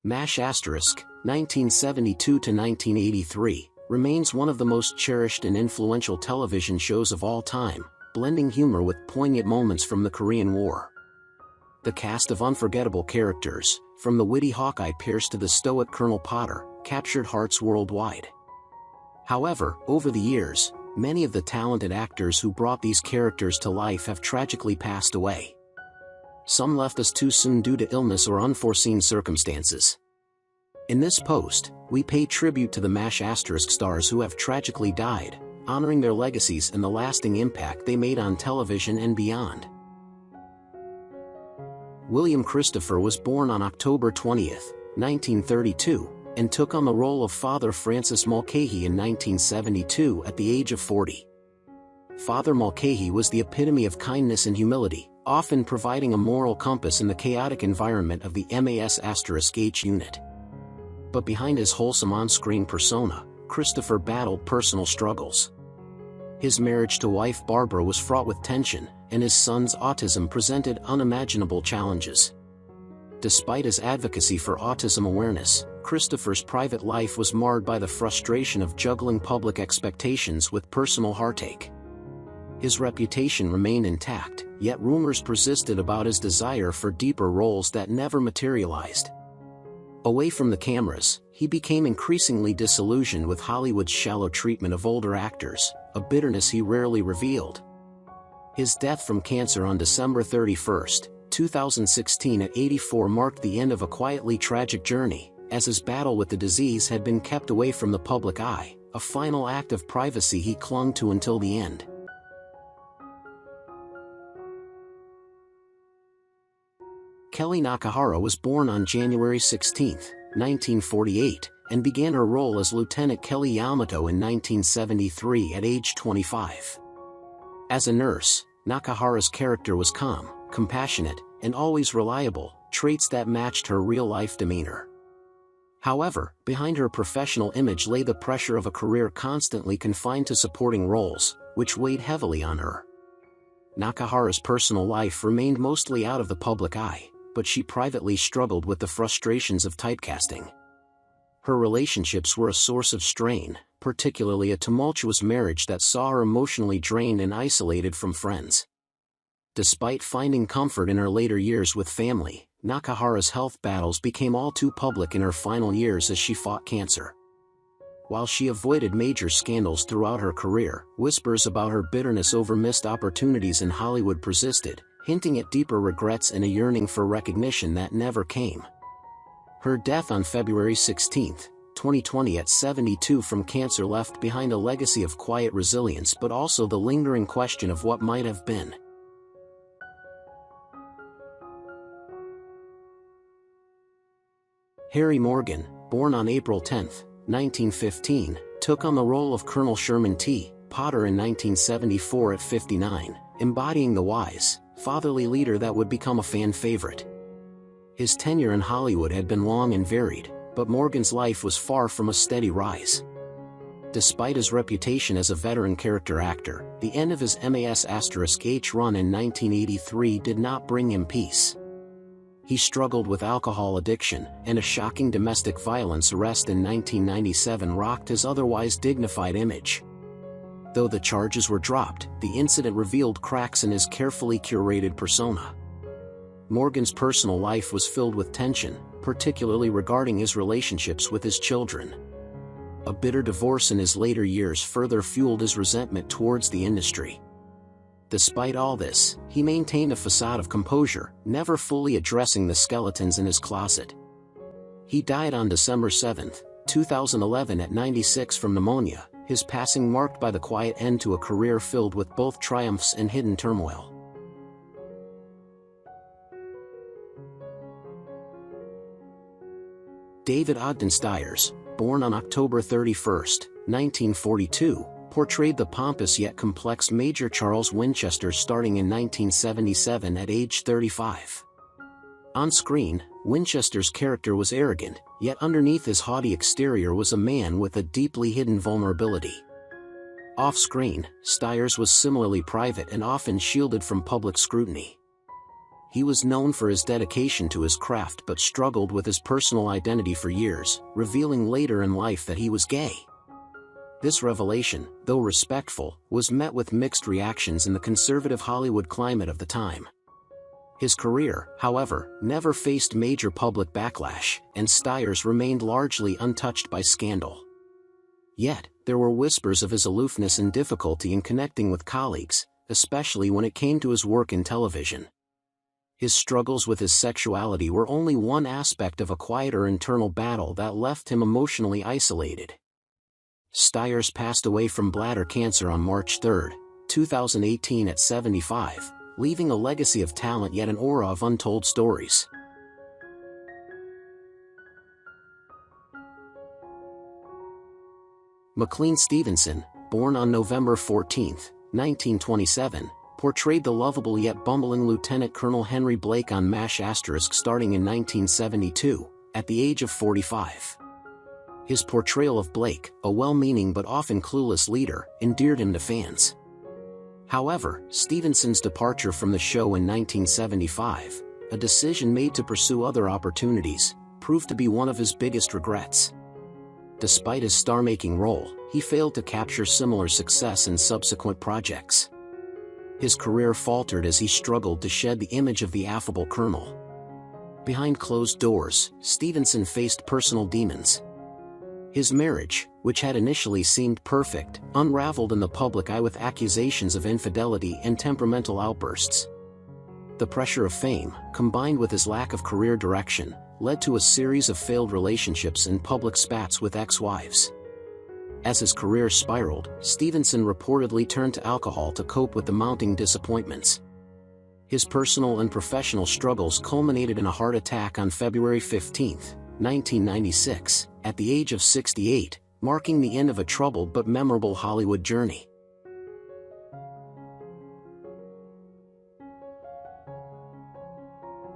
MASH*, 1972 to 1983, remains one of the most cherished and influential television shows of all time, blending humor with poignant moments from the Korean War. The cast of unforgettable characters, from the witty Hawkeye Pierce to the stoic Colonel Potter, captured hearts worldwide. However, over the years, many of the talented actors who brought these characters to life have tragically passed away. Some left us too soon due to illness or unforeseen circumstances. In this post, we pay tribute to the MASH*, stars who have tragically died, honoring their legacies and the lasting impact they made on television and beyond. William Christopher was born on October 20, 1932, and took on the role of Father Francis Mulcahy in 1972 at the age of 40. Father Mulcahy was the epitome of kindness and humility, often providing a moral compass in the chaotic environment of the MASH unit. But behind his wholesome on-screen persona, Christopher battled personal struggles. His marriage to wife Barbara was fraught with tension, and his son's autism presented unimaginable challenges. Despite his advocacy for autism awareness, Christopher's private life was marred by the frustration of juggling public expectations with personal heartache. His reputation remained intact, yet rumors persisted about his desire for deeper roles that never materialized. Away from the cameras, he became increasingly disillusioned with Hollywood's shallow treatment of older actors, a bitterness he rarely revealed. His death from cancer on December 31, 2016 at 84 marked the end of a quietly tragic journey, as his battle with the disease had been kept away from the public eye, a final act of privacy he clung to until the end. Kelly Nakahara was born on January 16, 1948, and began her role as Lieutenant Kelly Yamato in 1973 at age 25. As a nurse, Nakahara's character was calm, compassionate, and always reliable, traits that matched her real-life demeanor. However, behind her professional image lay the pressure of a career constantly confined to supporting roles, which weighed heavily on her. Nakahara's personal life remained mostly out of the public eye, but she privately struggled with the frustrations of typecasting. Her relationships were a source of strain, particularly a tumultuous marriage that saw her emotionally drained and isolated from friends. Despite finding comfort in her later years with family, Nakahara's health battles became all too public in her final years as she fought cancer. While she avoided major scandals throughout her career, whispers about her bitterness over missed opportunities in Hollywood persisted, hinting at deeper regrets and a yearning for recognition that never came. Her death on February 16, 2020 at 72 from cancer left behind a legacy of quiet resilience but also the lingering question of what might have been. Harry Morgan, born on April 10, 1915, took on the role of Colonel Sherman T. Potter in 1974 at 59, embodying the wise, fatherly leader that would become a fan favorite. His tenure in Hollywood had been long and varied, but Morgan's life was far from a steady rise. Despite his reputation as a veteran character actor, the end of his MASH run in 1983 did not bring him peace. He struggled with alcohol addiction, and a shocking domestic violence arrest in 1997 rocked his otherwise dignified image. Though the charges were dropped, the incident revealed cracks in his carefully curated persona. Morgan's personal life was filled with tension, particularly regarding his relationships with his children. A bitter divorce in his later years further fueled his resentment towards the industry. Despite all this, he maintained a facade of composure, never fully addressing the skeletons in his closet. He died on December 7, 2011 at 96 from pneumonia, his passing marked by the quiet end to a career filled with both triumphs and hidden turmoil. David Ogden Stiers, born on October 31, 1942, portrayed the pompous yet complex Major Charles Winchester starting in 1977 at age 35. On screen, Winchester's character was arrogant, yet underneath his haughty exterior was a man with a deeply hidden vulnerability. Off-screen, Stiers was similarly private and often shielded from public scrutiny. He was known for his dedication to his craft but struggled with his personal identity for years, revealing later in life that he was gay. This revelation, though respectful, was met with mixed reactions in the conservative Hollywood climate of the time. His career, however, never faced major public backlash, and Stiers remained largely untouched by scandal. Yet, there were whispers of his aloofness and difficulty in connecting with colleagues, especially when it came to his work in television. His struggles with his sexuality were only one aspect of a quieter internal battle that left him emotionally isolated. Stiers passed away from bladder cancer on March 3, 2018 at 75, leaving a legacy of talent yet an aura of untold stories. McClean Stevenson, born on November 14, 1927, portrayed the lovable yet bumbling Lieutenant Colonel Henry Blake on MASH starting in 1972, at the age of 45. His portrayal of Blake, a well-meaning but often clueless leader, endeared him to fans. However, Stevenson's departure from the show in 1975, a decision made to pursue other opportunities, proved to be one of his biggest regrets. Despite his star-making role, he failed to capture similar success in subsequent projects. His career faltered as he struggled to shed the image of the affable colonel. Behind closed doors, Stevenson faced personal demons. His marriage, which had initially seemed perfect, unraveled in the public eye with accusations of infidelity and temperamental outbursts. The pressure of fame, combined with his lack of career direction, led to a series of failed relationships and public spats with ex-wives. As his career spiraled, Stevenson reportedly turned to alcohol to cope with the mounting disappointments. His personal and professional struggles culminated in a heart attack on February 15, 1996, at the age of 68, marking the end of a troubled but memorable Hollywood journey.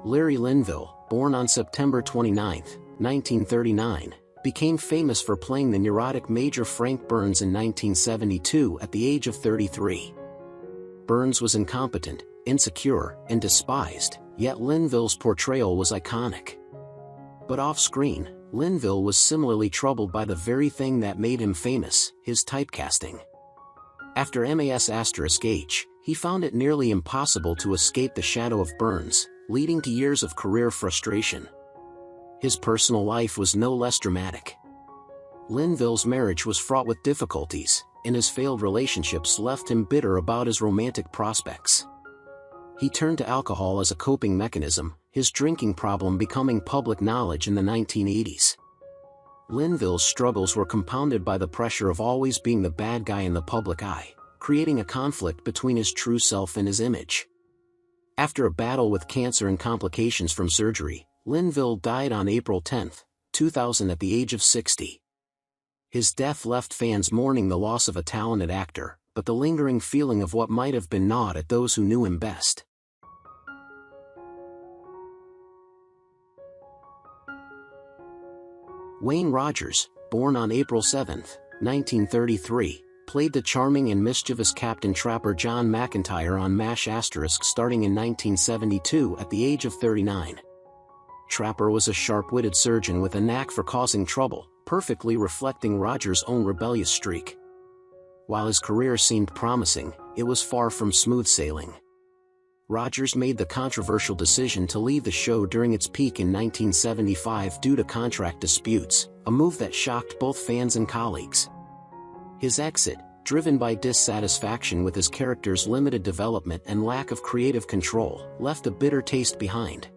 Larry Lynville, born on September 29, 1939, became famous for playing the neurotic Major Frank Burns in 1972 at the age of 33. Burns was incompetent, insecure, and despised, yet Lynville's portrayal was iconic. But off-screen, Lynville was similarly troubled by the very thing that made him famous, his typecasting. After MAS*H, he found it nearly impossible to escape the shadow of Burns, leading to years of career frustration. His personal life was no less dramatic. Lynville's marriage was fraught with difficulties, and his failed relationships left him bitter about his romantic prospects. He turned to alcohol as a coping mechanism, his drinking problem becoming public knowledge in the 1980s. Lynville's struggles were compounded by the pressure of always being the bad guy in the public eye, creating a conflict between his true self and his image. After a battle with cancer and complications from surgery, Lynville died on April 10, 2000 at the age of 60. His death left fans mourning the loss of a talented actor, but the lingering feeling of what might have been gnawed at those who knew him best. Wayne Rogers, born on April 7, 1933, played the charming and mischievous Captain Trapper John McIntyre on MASH*, starting in 1972 at the age of 39. Trapper was a sharp-witted surgeon with a knack for causing trouble, perfectly reflecting Rogers' own rebellious streak. While his career seemed promising, it was far from smooth sailing. Rogers made the controversial decision to leave the show during its peak in 1975 due to contract disputes, a move that shocked both fans and colleagues. His exit, driven by dissatisfaction with his character's limited development and lack of creative control, left a bitter taste behind.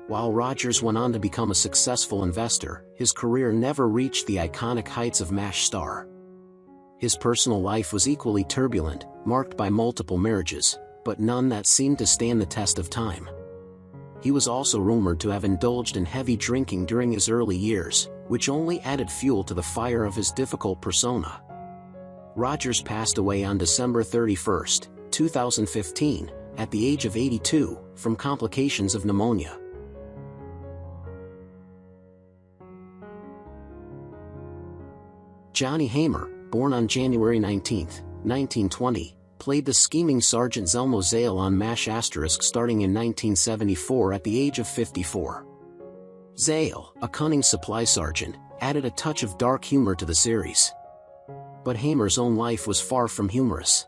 While Rogers went on to become a successful investor, his career never reached the iconic heights of MASH star. His personal life was equally turbulent, marked by multiple marriages, but none that seemed to stand the test of time. He was also rumored to have indulged in heavy drinking during his early years, which only added fuel to the fire of his difficult persona. Rogers passed away on December 31, 2015, at the age of 82, from complications of pneumonia. Johnny Hamer, born on January 19, 1920, played the scheming Sergeant Zelmo Zale on MASH * starting in 1974 at the age of 54. Zale, a cunning supply sergeant, added a touch of dark humor to the series. But Hamer's own life was far from humorous.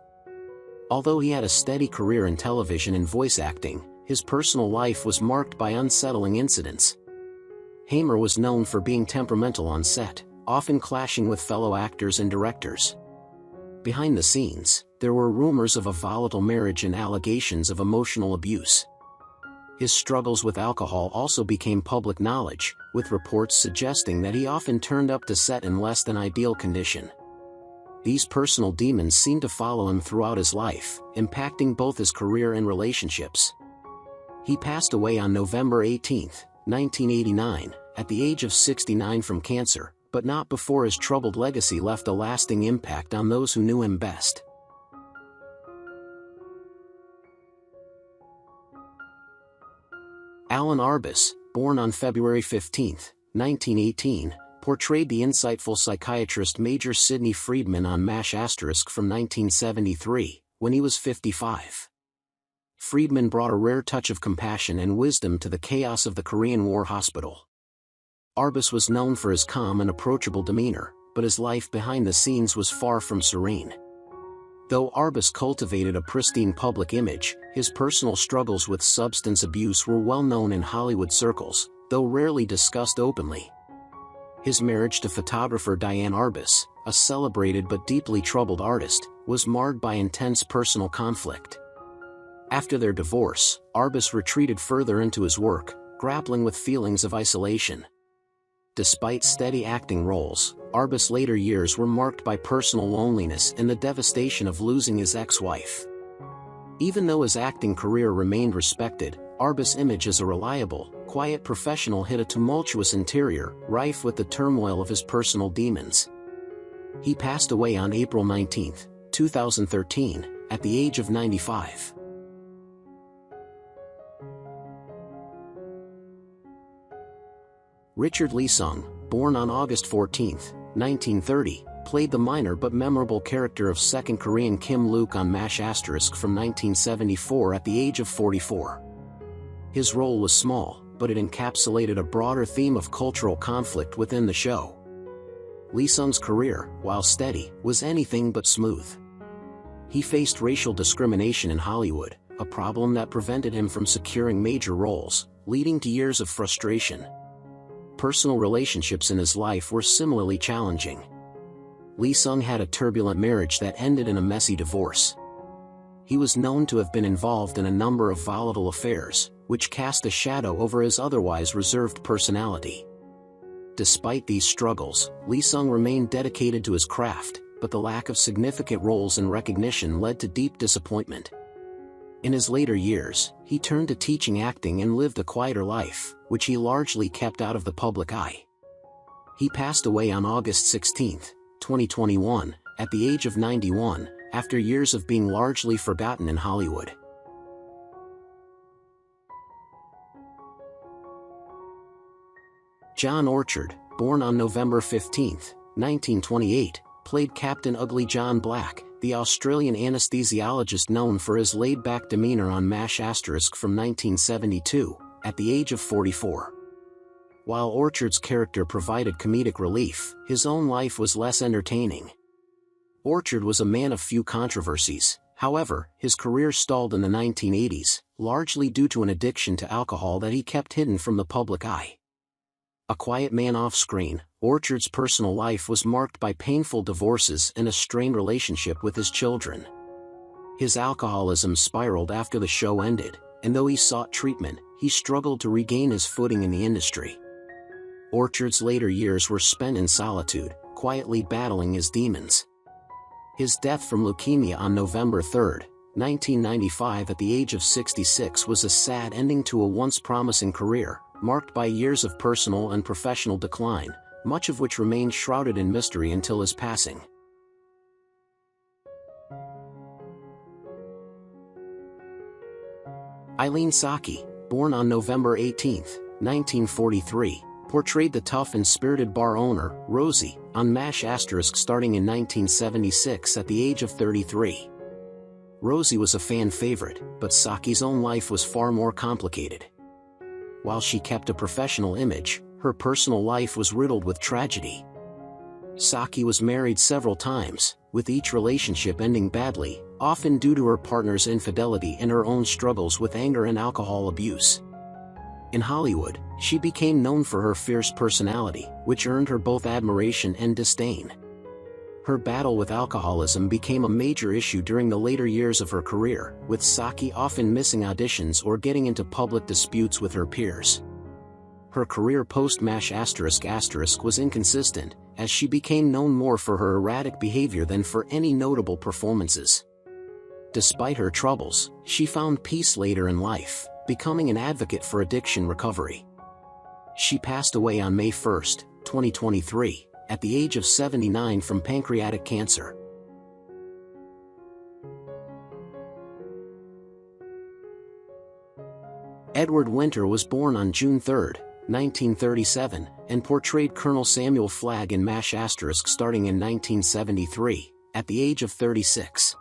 Although he had a steady career in television and voice acting, his personal life was marked by unsettling incidents. Hamer was known for being temperamental on set, often clashing with fellow actors and directors. Behind the scenes, there were rumors of a volatile marriage and allegations of emotional abuse. His struggles with alcohol also became public knowledge, with reports suggesting that he often turned up to set in less than ideal condition. These personal demons seemed to follow him throughout his life, impacting both his career and relationships. He passed away on November 18, 1989, at the age of 69 from cancer, but not before his troubled legacy left a lasting impact on those who knew him best. Alan Arbus, born on February 15, 1918, portrayed the insightful psychiatrist Major Sidney Friedman on MASH * from 1973, when he was 55. Friedman brought a rare touch of compassion and wisdom to the chaos of the Korean War hospital. Arbus was known for his calm and approachable demeanor, but his life behind the scenes was far from serene. Though Arbus cultivated a pristine public image, his personal struggles with substance abuse were well known in Hollywood circles, though rarely discussed openly. His marriage to photographer Diane Arbus, a celebrated but deeply troubled artist, was marred by intense personal conflict. After their divorce, Arbus retreated further into his work, grappling with feelings of isolation. Despite steady acting roles, Arbus' later years were marked by personal loneliness and the devastation of losing his ex-wife. Even though his acting career remained respected, Arbus' image as a reliable, quiet professional hid a tumultuous interior, rife with the turmoil of his personal demons. He passed away on April 19, 2013, at the age of 95. Richard Lee Sung, born on August 14, 1930, played the minor but memorable character of Second Korean Kim Luke on MASH * from 1974 at the age of 44. His role was small, but it encapsulated a broader theme of cultural conflict within the show. Lee Sung's career, while steady, was anything but smooth. He faced racial discrimination in Hollywood, a problem that prevented him from securing major roles, leading to years of frustration. Personal relationships in his life were similarly challenging. Lee Sung had a turbulent marriage that ended in a messy divorce. He was known to have been involved in a number of volatile affairs, which cast a shadow over his otherwise reserved personality. Despite these struggles, Lee Sung remained dedicated to his craft, but the lack of significant roles and recognition led to deep disappointment. In his later years, he turned to teaching acting and lived a quieter life, which he largely kept out of the public eye. He passed away on August 16, 2021, at the age of 91, after years of being largely forgotten in Hollywood. John Orchard, born on November 15, 1928, played Captain Ugly John Black, the Australian anesthesiologist known for his laid-back demeanor on MASH * from 1972, at the age of 44. While Orchard's character provided comedic relief, his own life was less entertaining. Orchard was a man of few controversies. However, his career stalled in the 1980s, largely due to an addiction to alcohol that he kept hidden from the public eye. A quiet man off-screen, Orchard's personal life was marked by painful divorces and a strained relationship with his children. His alcoholism spiraled after the show ended, and though he sought treatment, he struggled to regain his footing in the industry. Orchard's later years were spent in solitude, quietly battling his demons. His death from leukemia on November 3, 1995 at the age of 66 was a sad ending to a once promising career, marked by years of personal and professional decline, much of which remained shrouded in mystery until his passing. Eileen Saki, born on November 18, 1943, portrayed the tough and spirited bar owner, Rosie, on MASH * starting in 1976 at the age of 33. Rosie was a fan favorite, but Saki's own life was far more complicated. While she kept a professional image, her personal life was riddled with tragedy. Saki was married several times, with each relationship ending badly, often due to her partner's infidelity and her own struggles with anger and alcohol abuse. In Hollywood, she became known for her fierce personality, which earned her both admiration and disdain. Her battle with alcoholism became a major issue during the later years of her career, with Saki often missing auditions or getting into public disputes with her peers. Her career post-MASH** was inconsistent, as she became known more for her erratic behavior than for any notable performances. Despite her troubles, she found peace later in life, becoming an advocate for addiction recovery. She passed away on May 1, 2023, at the age of 79 from pancreatic cancer. Edward Winter was born on June 3, 1937, and portrayed Colonel Samuel Flagg in MASH** starting in 1973, at the age of 36.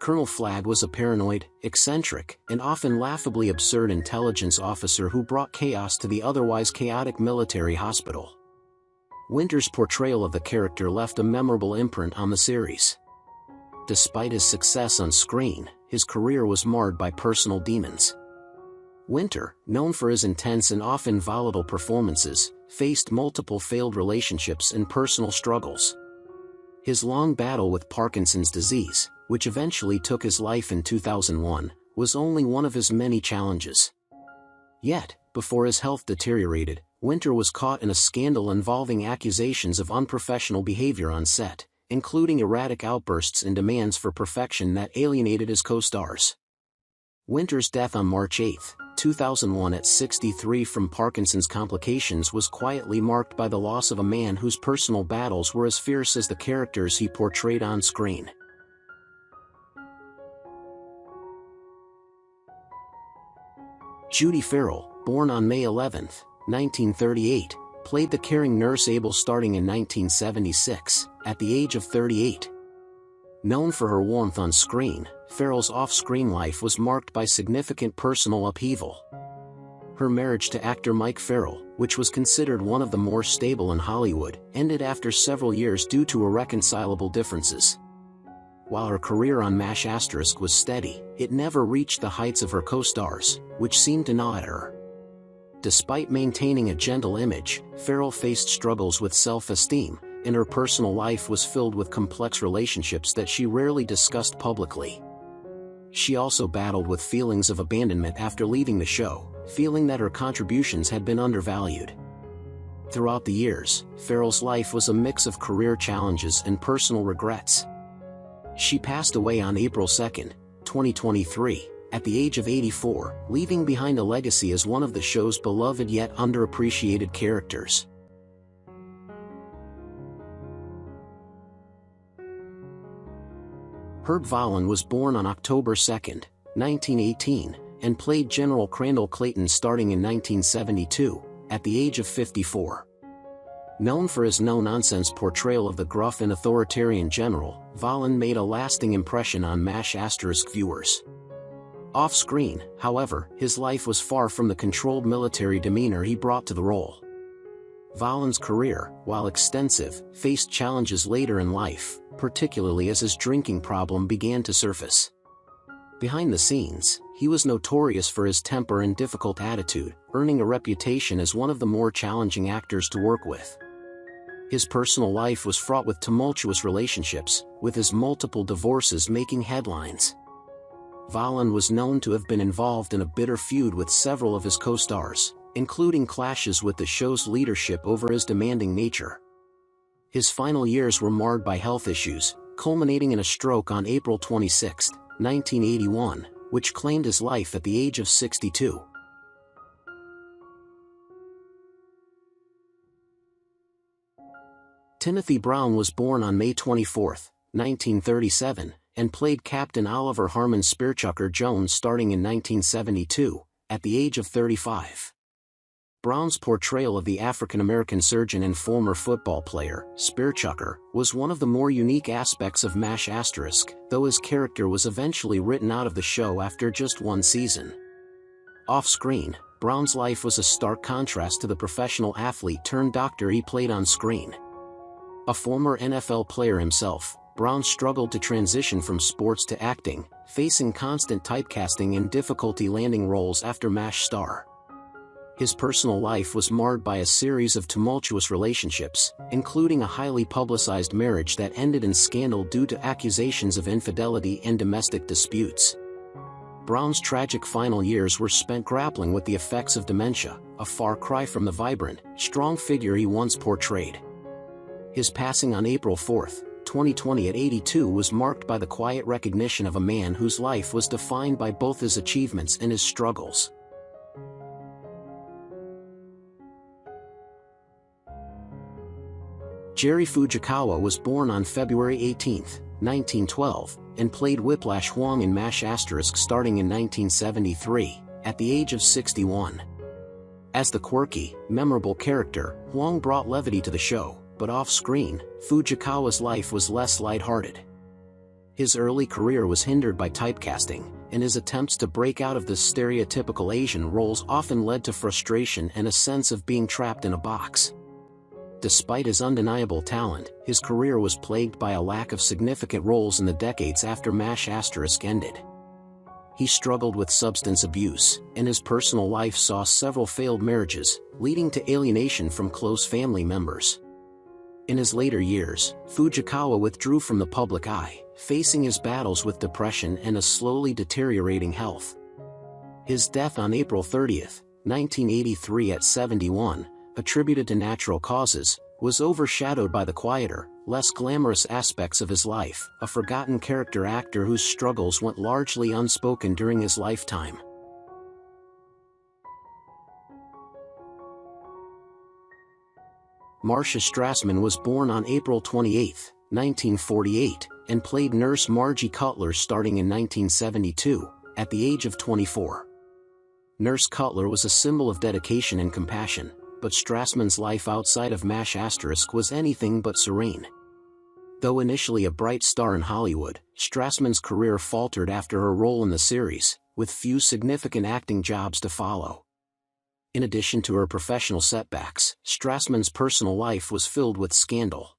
Colonel Flagg was a paranoid, eccentric, and often laughably absurd intelligence officer who brought chaos to the otherwise chaotic military hospital. Winter's portrayal of the character left a memorable imprint on the series. Despite his success on screen, his career was marred by personal demons. Winter, known for his intense and often volatile performances, faced multiple failed relationships and personal struggles. His long battle with Parkinson's disease, which eventually took his life in 2001, was only one of his many challenges. Yet, before his health deteriorated, Winter was caught in a scandal involving accusations of unprofessional behavior on set, including erratic outbursts and demands for perfection that alienated his co-stars. Winter's death on March 8, 2001 at 63 from Parkinson's complications was quietly marked by the loss of a man whose personal battles were as fierce as the characters he portrayed on screen. Judy Frell, born on May 11, 1938, played the caring nurse Abel starting in 1976, at the age of 38. Known for her warmth on screen, Frell's off-screen life was marked by significant personal upheaval. Her marriage to actor Mike Farrell, which was considered one of the more stable in Hollywood, ended after several years due to irreconcilable differences. While her career on MASH** was steady, it never reached the heights of her co-stars, which seemed to gnaw at her. Despite maintaining a gentle image, Farrell faced struggles with self-esteem, and her personal life was filled with complex relationships that she rarely discussed publicly. She also battled with feelings of abandonment after leaving the show, feeling that her contributions had been undervalued. Throughout the years, Farrell's life was a mix of career challenges and personal regrets. She passed away on April 2, 2023, at the age of 84, leaving behind a legacy as one of the show's beloved yet underappreciated characters. Herb Vallon was born on October 2, 1918, and played General Crandall Clayton starting in 1972, at the age of 54. Known for his no-nonsense portrayal of the gruff and authoritarian general, Vallon made a lasting impression on MASH** viewers. Off-screen, however, his life was far from the controlled military demeanor he brought to the role. Vallon's career, while extensive, faced challenges later in life, particularly as his drinking problem began to surface. Behind the scenes, he was notorious for his temper and difficult attitude, earning a reputation as one of the more challenging actors to work with. His personal life was fraught with tumultuous relationships, with his multiple divorces making headlines. Vallon was known to have been involved in a bitter feud with several of his co-stars, including clashes with the show's leadership over his demanding nature. His final years were marred by health issues, culminating in a stroke on April 26, 1981, which claimed his life at the age of 62. Timothy Brown was born on May 24, 1937, and played Captain Oliver Harmon Spearchucker Jones starting in 1972, at the age of 35. Brown's portrayal of the African-American surgeon and former football player, Spearchucker, was one of the more unique aspects of MASH*, though his character was eventually written out of the show after just one season. Off-screen, Brown's life was a stark contrast to the professional athlete-turned-doctor he played on screen. A former NFL player himself, Brown struggled to transition from sports to acting, facing constant typecasting and difficulty landing roles after MASH star. His personal life was marred by a series of tumultuous relationships, including a highly publicized marriage that ended in scandal due to accusations of infidelity and domestic disputes. Brown's tragic final years were spent grappling with the effects of dementia, a far cry from the vibrant, strong figure he once portrayed. His passing on April 4, 2020 at 82 was marked by the quiet recognition of a man whose life was defined by both his achievements and his struggles. Jerry Fujikawa was born on February 18, 1912, and played Whiplash Huang in MASH*, starting in 1973, at the age of 61. As the quirky, memorable character, Huang brought levity to the show, but off-screen, Fujikawa's life was less lighthearted. His early career was hindered by typecasting, and his attempts to break out of the stereotypical Asian roles often led to frustration and a sense of being trapped in a box. Despite his undeniable talent, his career was plagued by a lack of significant roles in the decades after MASH*, ended. He struggled with substance abuse, and his personal life saw several failed marriages, leading to alienation from close family members. In his later years, Fujikawa withdrew from the public eye, facing his battles with depression and a slowly deteriorating health. His death on April 30, 1983 at 71, attributed to natural causes, was overshadowed by the quieter, less glamorous aspects of his life, a forgotten character actor whose struggles went largely unspoken during his lifetime. Marsha Straman was born on April 28, 1948, and played Nurse Margie Cutler starting in 1972, at the age of 24. Nurse Cutler was a symbol of dedication and compassion, but Strassman's life outside of MASH*, was anything but serene. Though initially a bright star in Hollywood, Strassman's career faltered after her role in the series, with few significant acting jobs to follow. In addition to her professional setbacks, Strassman's personal life was filled with scandal.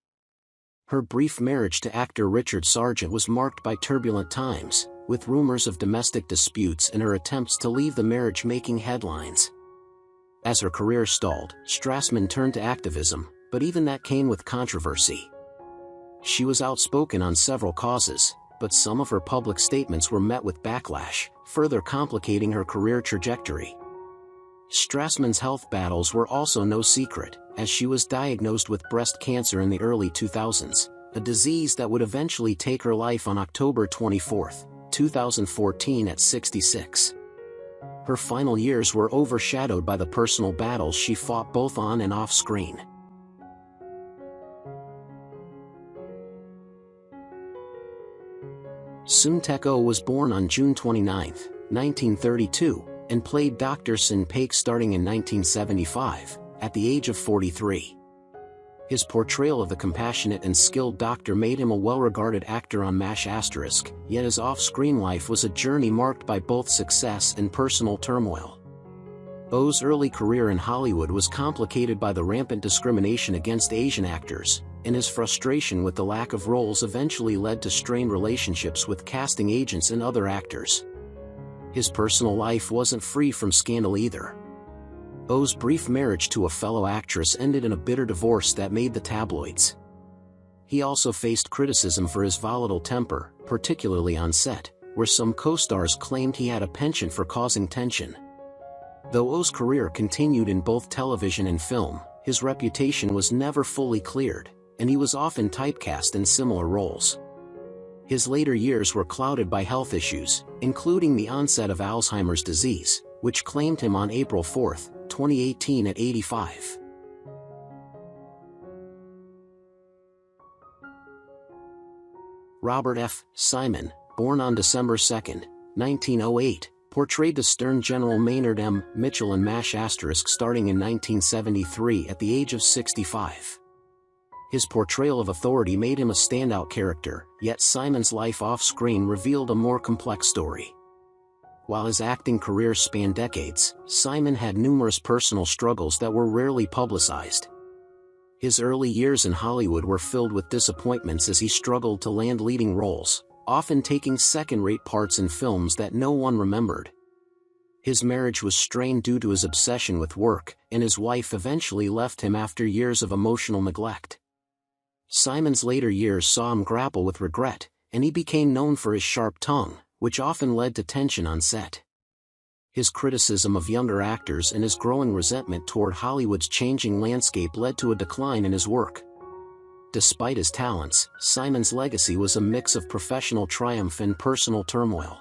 Her brief marriage to actor Richard Sargent was marked by turbulent times, with rumors of domestic disputes and her attempts to leave the marriage making headlines. As her career stalled, Strassman turned to activism, but even that came with controversy. She was outspoken on several causes, but some of her public statements were met with backlash, further complicating her career trajectory. Strassman's health battles were also no secret, as she was diagnosed with breast cancer in the early 2000s, a disease that would eventually take her life on October 24, 2014 at 66. Her final years were overshadowed by the personal battles she fought both on and off screen. Soon Taek-oh was born on June 29, 1932, and played Dr. Sin Paik starting in 1975, at the age of 43. His portrayal of the compassionate and skilled doctor made him a well-regarded actor on MASH*, yet his off-screen life was a journey marked by both success and personal turmoil. Oh's early career in Hollywood was complicated by the rampant discrimination against Asian actors, and his frustration with the lack of roles eventually led to strained relationships with casting agents and other actors. His personal life wasn't free from scandal either. Oh's brief marriage to a fellow actress ended in a bitter divorce that made the tabloids. He also faced criticism for his volatile temper, particularly on set, where some co-stars claimed he had a penchant for causing tension. Though Oh's career continued in both television and film, his reputation was never fully cleared, and he was often typecast in similar roles. His later years were clouded by health issues, including the onset of Alzheimer's disease, which claimed him on April 4, 2018 at 85. Robert F. Simon, born on December 2, 1908, portrayed the stern General Maynard M. Mitchell in MASH*, starting in 1973 at the age of 65. His portrayal of authority made him a standout character, yet Simon's life off-screen revealed a more complex story. While his acting career spanned decades, Simon had numerous personal struggles that were rarely publicized. His early years in Hollywood were filled with disappointments as he struggled to land leading roles, often taking second-rate parts in films that no one remembered. His marriage was strained due to his obsession with work, and his wife eventually left him after years of emotional neglect. Simon's later years saw him grapple with regret, and he became known for his sharp tongue, which often led to tension on set. His criticism of younger actors and his growing resentment toward Hollywood's changing landscape led to a decline in his work. Despite his talents, Simon's legacy was a mix of professional triumph and personal turmoil.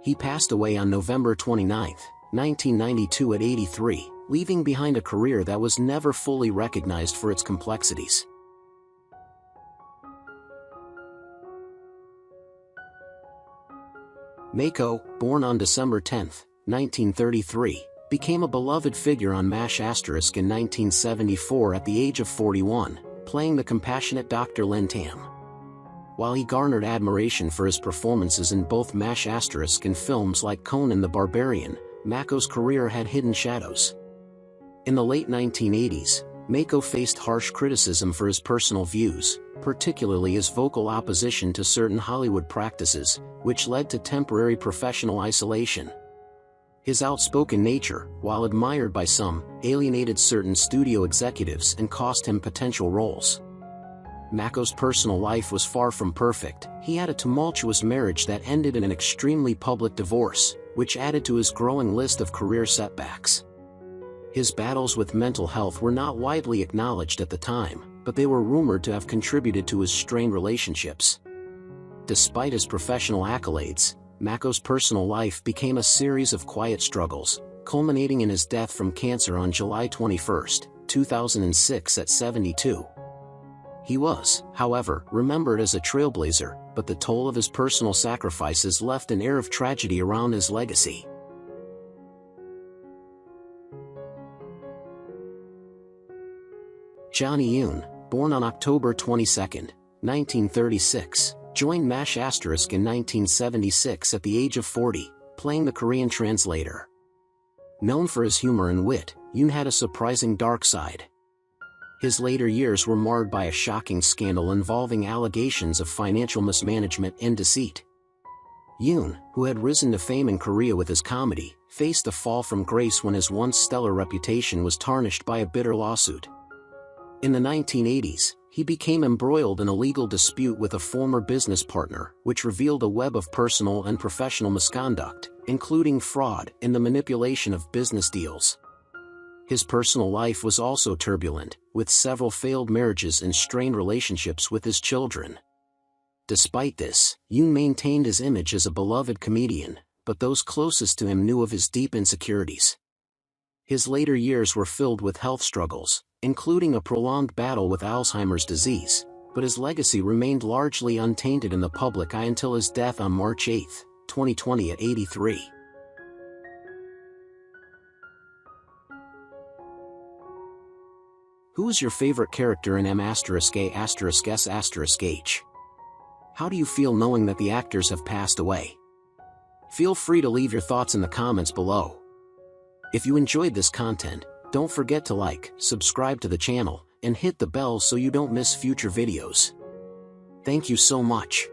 He passed away on November 29, 1992 at 83, leaving behind a career that was never fully recognized for its complexities. Mako, born on December 10, 1933, became a beloved figure on MASH*, in 1974 at the age of 41, playing the compassionate Dr. Lin Tam. While he garnered admiration for his performances in both MASH*, and films like Conan the Barbarian, Mako's career had hidden shadows. In the late 1980s, Mako faced harsh criticism for his personal views, particularly his vocal opposition to certain Hollywood practices, which led to temporary professional isolation. His outspoken nature, while admired by some, alienated certain studio executives and cost him potential roles. Mako's personal life was far from perfect. He had a tumultuous marriage that ended in an extremely public divorce, which added to his growing list of career setbacks. His battles with mental health were not widely acknowledged at the time, but they were rumored to have contributed to his strained relationships. Despite his professional accolades, Mako's personal life became a series of quiet struggles, culminating in his death from cancer on July 21, 2006 at 72. He was, however, remembered as a trailblazer, but the toll of his personal sacrifices left an air of tragedy around his legacy. Johnny Yoon, born on October 22, 1936, joined MASH*, in 1976 at the age of 40, playing the Korean translator. Known for his humor and wit, Yoon had a surprising dark side. His later years were marred by a shocking scandal involving allegations of financial mismanagement and deceit. Yoon, who had risen to fame in Korea with his comedy, faced a fall from grace when his once stellar reputation was tarnished by a bitter lawsuit. In the 1980s, he became embroiled in a legal dispute with a former business partner, which revealed a web of personal and professional misconduct, including fraud and the manipulation of business deals. His personal life was also turbulent, with several failed marriages and strained relationships with his children. Despite this, Yoon maintained his image as a beloved comedian, but those closest to him knew of his deep insecurities. His later years were filled with health struggles, including a prolonged battle with Alzheimer's disease, but his legacy remained largely untainted in the public eye until his death on March 8, 2020 at 83. Who is your favorite character in M***A**S**H? How do you feel knowing that the actors have passed away? Feel free to leave your thoughts in the comments below. If you enjoyed this content, don't forget to like, subscribe to the channel, and hit the bell so you don't miss future videos. Thank you so much.